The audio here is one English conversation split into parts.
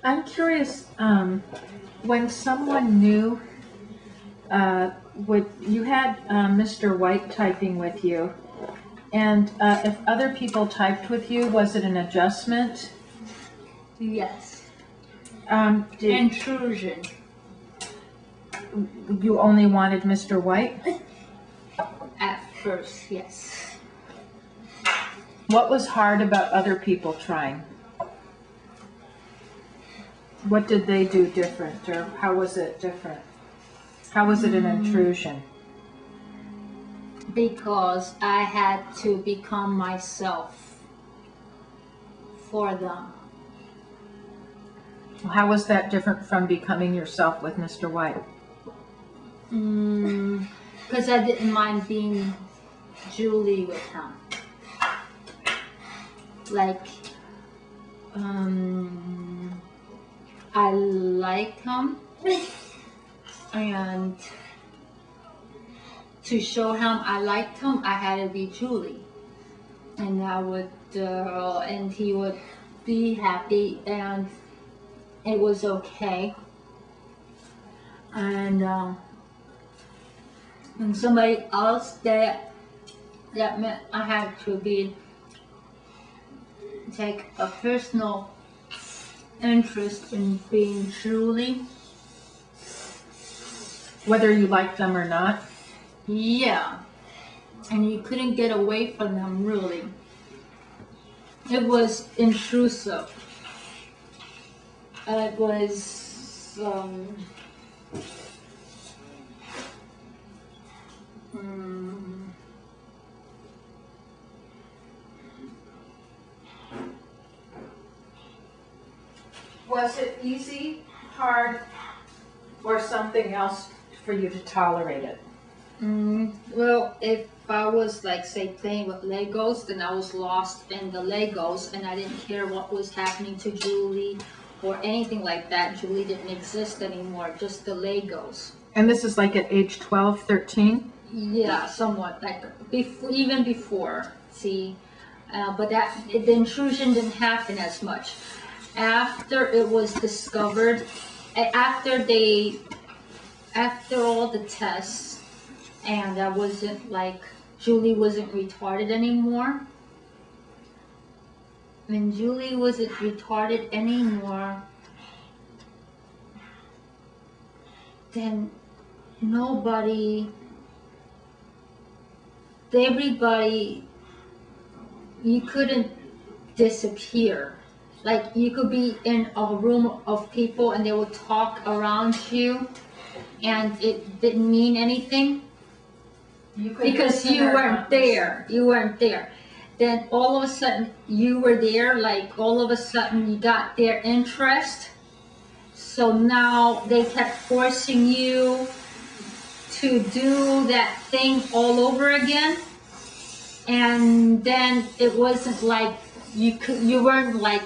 I'm curious, when someone new, you had Mr. White typing with you, and if other people typed with you, was it an adjustment? Yes. Did Intrusion. you only wanted Mr. White? At first, yes. What was hard about other people trying? What did they do different, or how was it different? How was it an intrusion? Because I had to become myself for them. How was that different from becoming yourself with Mr. White? Because I didn't mind being Julie with him. Like, I like him, and to show him I liked him, I had to be Julie, and I would, and he would be happy, and it was okay. And somebody else that meant I had to take a personal interest in being Julie. Whether you liked them or not? Yeah. And you couldn't get away from them, really. It was intrusive. It was, Was it easy, hard, or something else for you to tolerate it? Well, if I was, like, say, playing with Legos, then I was lost in the Legos, and I didn't care what was happening to Julie or anything like that. Julie didn't exist anymore, just the Legos. And this is like at age 12, 13? Yeah, somewhat, like, even before, see. But the intrusion didn't happen as much. After it was discovered, after all the tests, and I wasn't, like, Julie wasn't retarded anymore. When Julie wasn't retarded anymore, then everybody, you couldn't disappear. Like, you could be in a room of people and they would talk around you and it didn't mean anything because you weren't there. You weren't there. Then all of a sudden you were there, like all of a sudden you got their interest. So now they kept forcing you to do that thing all over again. And then it wasn't like you weren't like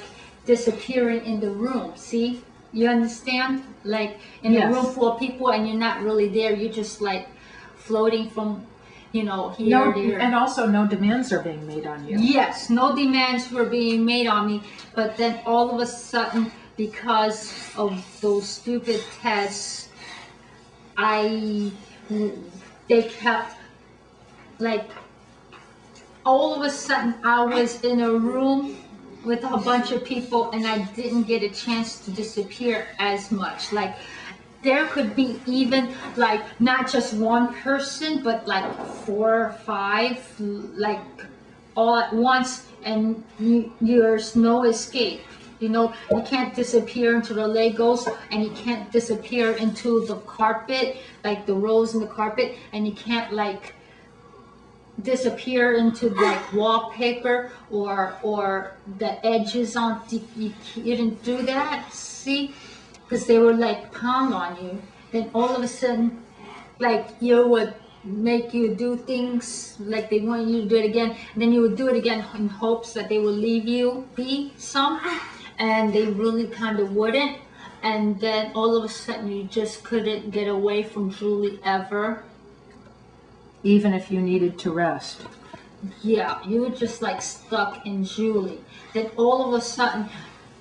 disappearing in the room. See, you understand? Like in a room full of people and you're not really there. You're just like floating from, here, there. And also no demands are being made on you. Yes, no demands were being made on me. But then all of a sudden, because of those stupid tests, they kept, like, all of a sudden I was in a room with a bunch of people and I didn't get a chance to disappear as much. Like, there could be even, like, not just one person, but like 4 or 5, like, all at once, and there's no escape. You can't disappear into the Legos, and you can't disappear into the carpet, like the rolls in the carpet, and you can't, like, disappear into, like, wallpaper or the edges on. You didn't do that, see? Because they were, like, pound on you. Then all of a sudden, like, you would make you do things like they want you to do it again, and then you would do it again in hopes that they would leave you be some, and they really kind of wouldn't. And then all of a sudden you just couldn't get away from Julie ever. Even if you needed to rest. Yeah, you were just like stuck in Julie. Then all of a sudden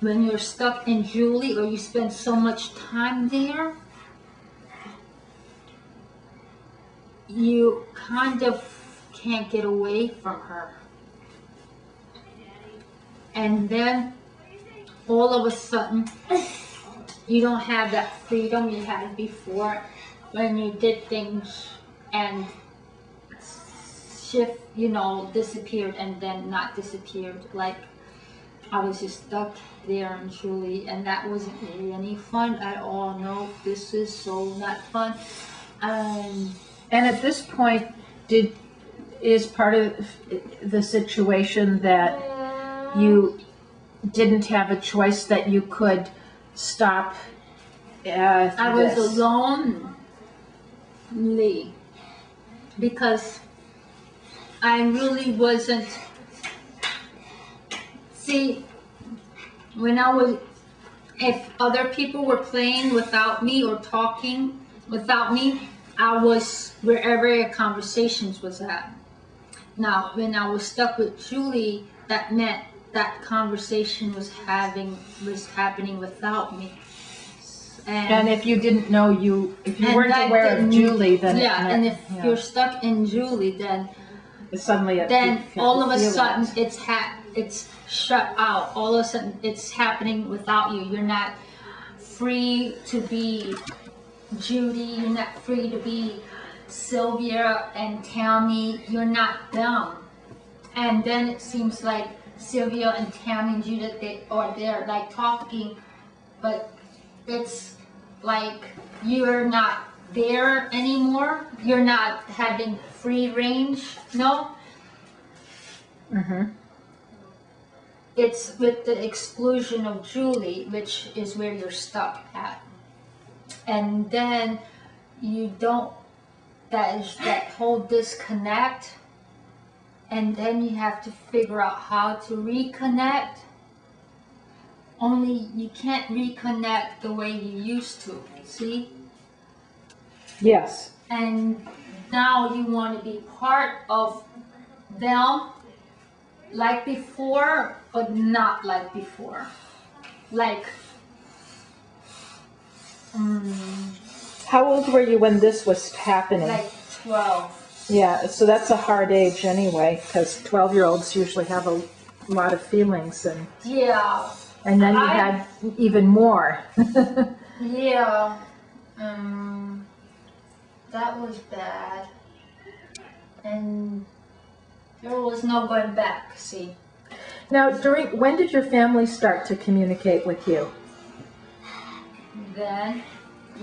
when you're stuck in Julie or you spend so much time there, you kind of can't get away from her. And then all of a sudden, you don't have that freedom you had before when you did things and shift, disappeared and then not disappeared. Like, I was just stuck there in Julie, and that wasn't really any fun at all. No, this is so not fun. And at this point, is part of the situation that you didn't have a choice, that you could stop I was lonely because I really wasn't. See, if other people were playing without me or talking without me, I was wherever conversations was at. Now, when I was stuck with Julie, that meant that conversation was happening without me. And if you didn't know if you weren't aware of Julie, then and if you're stuck in Julie, then suddenly all of a sudden it's shut out. All of a sudden it's happening without you. You're not free to be Judy. You're not free to be Sylvia and Tammy. You're not them. And then it seems like Sylvia and Tammy and Judith, they're like talking, but it's like you're not there anymore. You're not having free range. No. It's with the exclusion of Julie, which is where you're stuck at. And then you don't, that whole disconnect, and then you have to figure out how to reconnect. Only you can't reconnect the way you used to, see? Yes. And now you want to be part of them like before, but not like before. Like, how old were you when this was happening? like 12. Yeah, so that's a hard age anyway, because 12-year-olds usually have a lot of feelings, Yeah. and then you had even more. Yeah. That was bad. And there was no going back, see. Now, when did your family start to communicate with you? Then,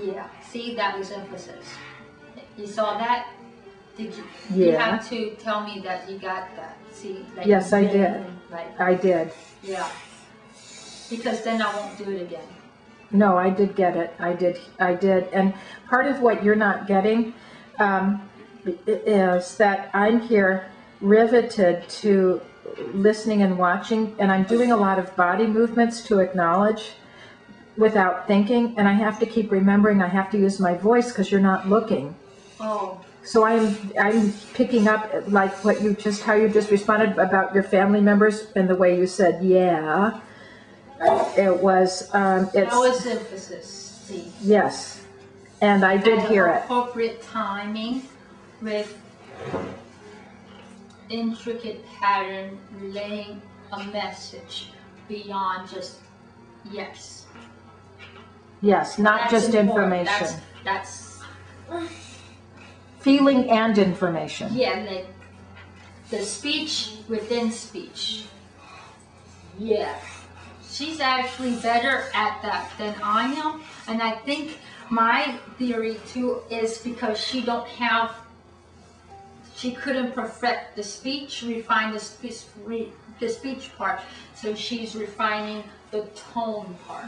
yeah. See, that was emphasis. You saw that? Did you? Yeah. You have to tell me that you got that. See? Like Yes, I did. Like, I did. yeah. Because then I won't do it again. No, I did get it. I did. And part of what you're not getting is that I'm here riveted to listening and watching, and I'm doing a lot of body movements to acknowledge without thinking, and I have to keep remembering I have to use my voice because you're not looking. Oh. So I'm picking up like how you just responded about your family members and the way you said yeah. It was That was emphasis. See. Yes, and I did hear it. Appropriate timing with intricate pattern relaying a message beyond just yes. Yes, not That's just important. information. That's feeling and information. yeah, like the speech within speech. Yeah. She's actually better at that than I am, and I think my theory too is because she couldn't perfect the speech, refine the speech part, so she's refining the tone part.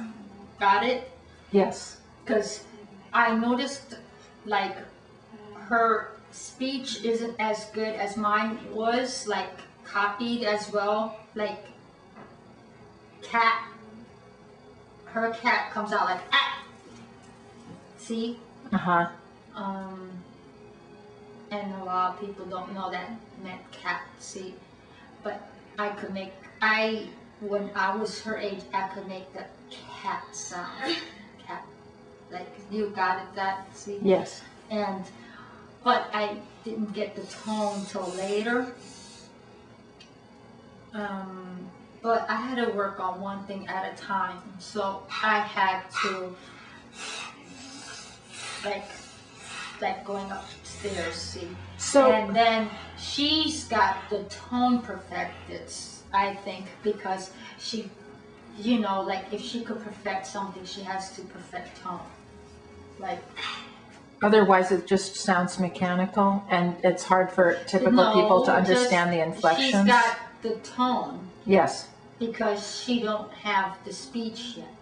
Got it? Yes. Because I noticed like her speech isn't as good as mine was, like copied as well, like her cat comes out like ah. See? Uh-huh. And a lot of people don't know that meant cat. See, but I when I was her age, I could make the cat sound. Cat, like you got it, that, see? Yes. But I didn't get the tone till later. But I had to work on one thing at a time, so I had to like going upstairs, see. So, and then she's got the tone perfected, I think, because she, like if she could perfect something, she has to perfect tone. Like otherwise it just sounds mechanical and it's hard for typical people to understand the inflections. She's got the tone. Yes. Because she don't have the speech yet.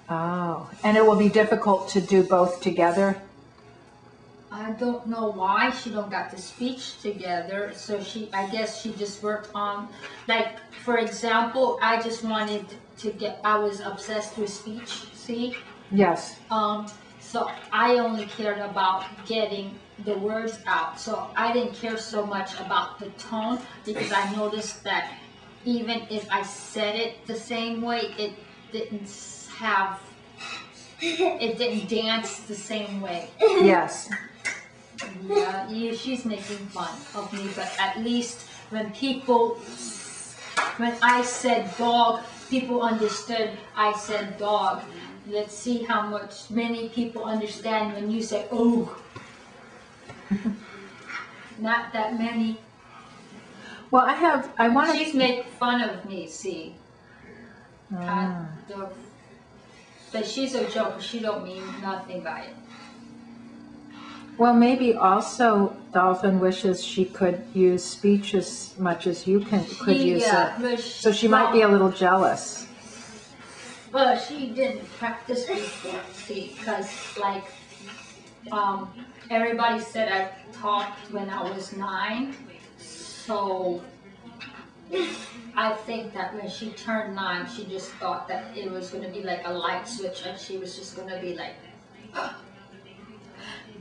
Oh, and it will be difficult to do both together? I don't know why she don't got the speech together. So I guess she just worked on, like, for example, I just wanted I was obsessed with speech, see? Yes. So I only cared about getting the words out. So I didn't care so much about the tone because I noticed that even if I said it the same way, it didn't dance the same way. Yes. Yeah, she's making fun of me, but at least when I said dog, people understood I said dog. Let's see how many people understand when you say, oh. Not that many. Well, I want to... She's making fun of me, see. But she's a joker. She don't mean nothing by it. Well, maybe also Dolphin wishes she could use speech as much as you could use it. So she might be a little jealous. But she didn't practice before, see, because everybody said I talked when I was 9. So I think that when she turned 9, she just thought that it was going to be like a light switch and she was just going to be like...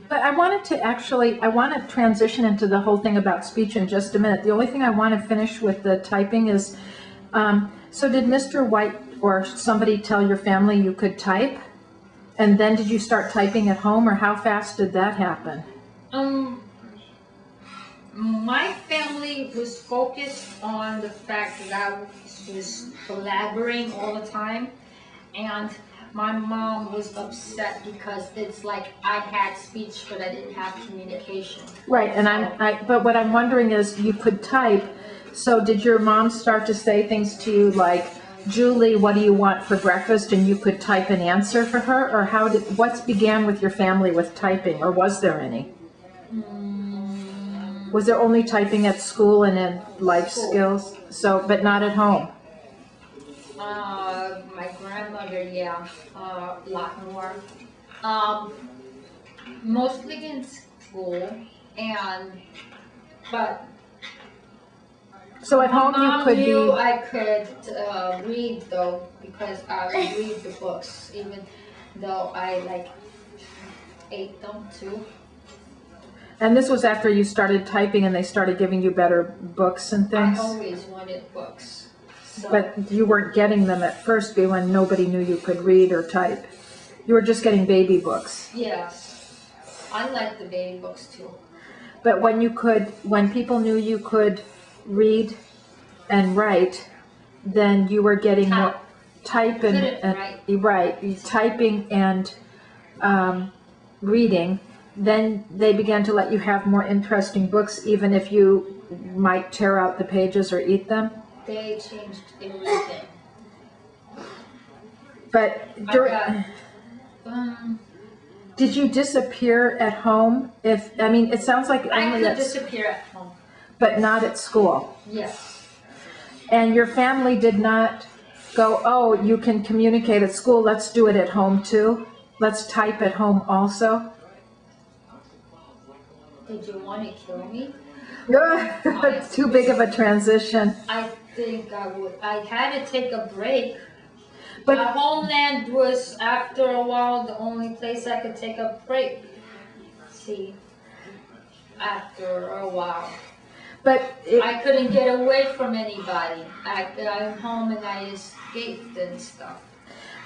But I want to transition into the whole thing about speech in just a minute. The only thing I want to finish with the typing is, so did Mr. White or somebody tell your family you could type? And then did you start typing at home, or how fast did that happen? My family was focused on the fact that I was blabbering all the time, and my mom was upset because it's like I had speech but I didn't have communication. Right, and but what I'm wondering is, you could type, so did your mom start to say things to you like, Julie, what do you want for breakfast? And you could type an answer for her? Or what began with your family with typing, or was there any? Was there only typing at school and in life skills? So, but not at home? My grandmother, yeah, a lot more. Mostly in school, but so at home you could be... I could read though, because I would read the books, even though I ate them too. And this was after you started typing and they started giving you better books and things? I always wanted books. So. But you weren't getting them at first when nobody knew you could read or type. You were just getting baby books. Yes. I like the baby books too. But when people knew you could read and write, then you were getting more type typing and reading. Then they began to let you have more interesting books, even if you might tear out the pages or eat them. They changed everything. But did you disappear at home? It sounds like I could disappear at home, but not at school. Yes. And your family did not go, oh, you can communicate at school, let's do it at home too? Let's type at home also? Did you want to kill me? It's too big of a transition. I think I would. I had to take a break. But my homeland was, after a while, the only place I could take a break. See, after a while. But I couldn't get away from anybody. I'm home and I escaped and stuff.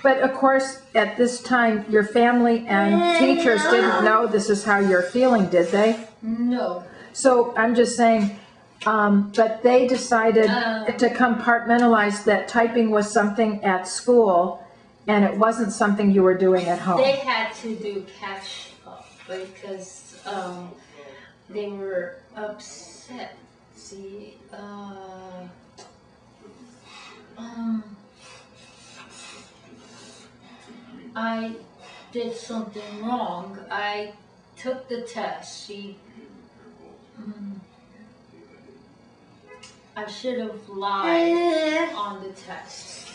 But of course, at this time, your family and teachers didn't know this is how you're feeling, did they? No. So I'm just saying, but they decided to compartmentalize that typing was something at school and it wasn't something you were doing at home. They had to do catch up because they were upset. See, I did something wrong. I took the test. I should have lied on the test.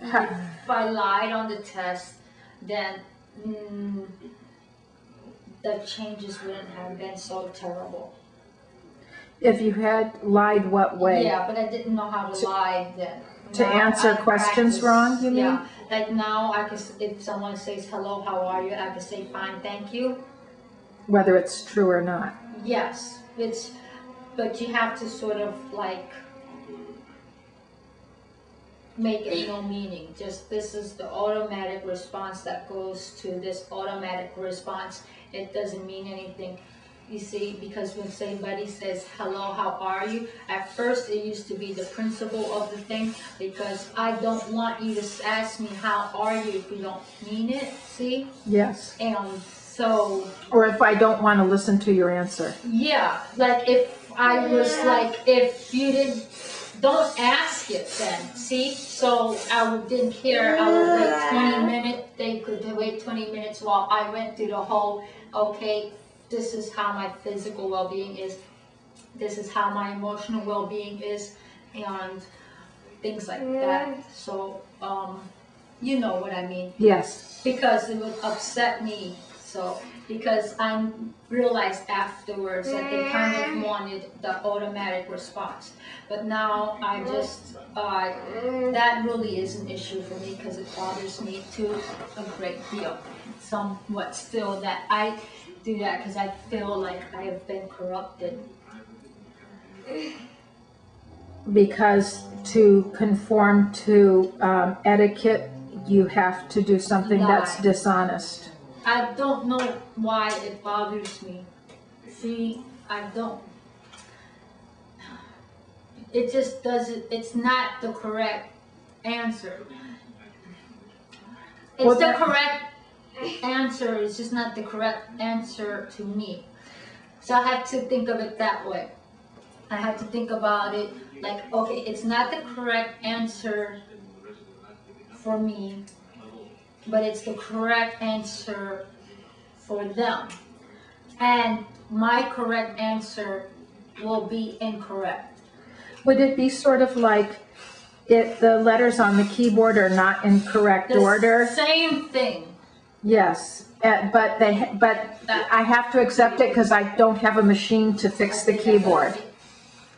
If I lied on the test, then the changes wouldn't have been so terrible. If you had lied, what way? Yeah, but I didn't know how to lie then. To answer questions wrong, you mean? Yeah, like now I can, if someone says hello, how are you? I can say fine, thank you. Whether it's true or not. Yes, but you have to sort of like make it no meaning. Just this is the automatic response that goes to this automatic response. It doesn't mean anything. You see, because when somebody says, hello, how are you? At first, it used to be the principle of the thing, because I don't want you to ask me, how are you, if you don't mean it, see? Yes. And so... Or if I don't want to listen to your answer. Yeah, like if I was like, if you don't ask it then, see? So I didn't care, I would wait 20 minutes, they could wait 20 minutes while I went through the whole, okay, this is how my physical well-being is, this is how my emotional well-being is, and things like that. So, you know what I mean. Yes. Because it would upset me, so, because I realized afterwards that they kind of wanted the automatic response. But now I just, that really is an issue for me because it bothers me to a great deal. Somewhat still that I do that because I feel like I have been corrupted. Because to conform to etiquette, you have to do something that's dishonest. I don't know why it bothers me. See, I don't. It just doesn't, it's not the correct answer. It's the correct answer, it's just not the correct answer to me. So I have to think of it that way. I have to think about it like, okay, it's not the correct answer for me, but it's the correct answer for them. And my correct answer will be incorrect. Would it be sort of like if the letters on the keyboard are not in correct order? Same thing. Yes, but I have to accept it because I don't have a machine to fix the keyboard.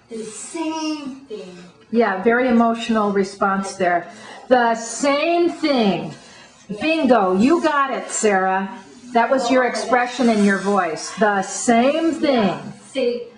The same thing. Yeah, very emotional response there. The same thing. Bingo, you got it, Sarah. That was your expression in your voice. The same thing. See,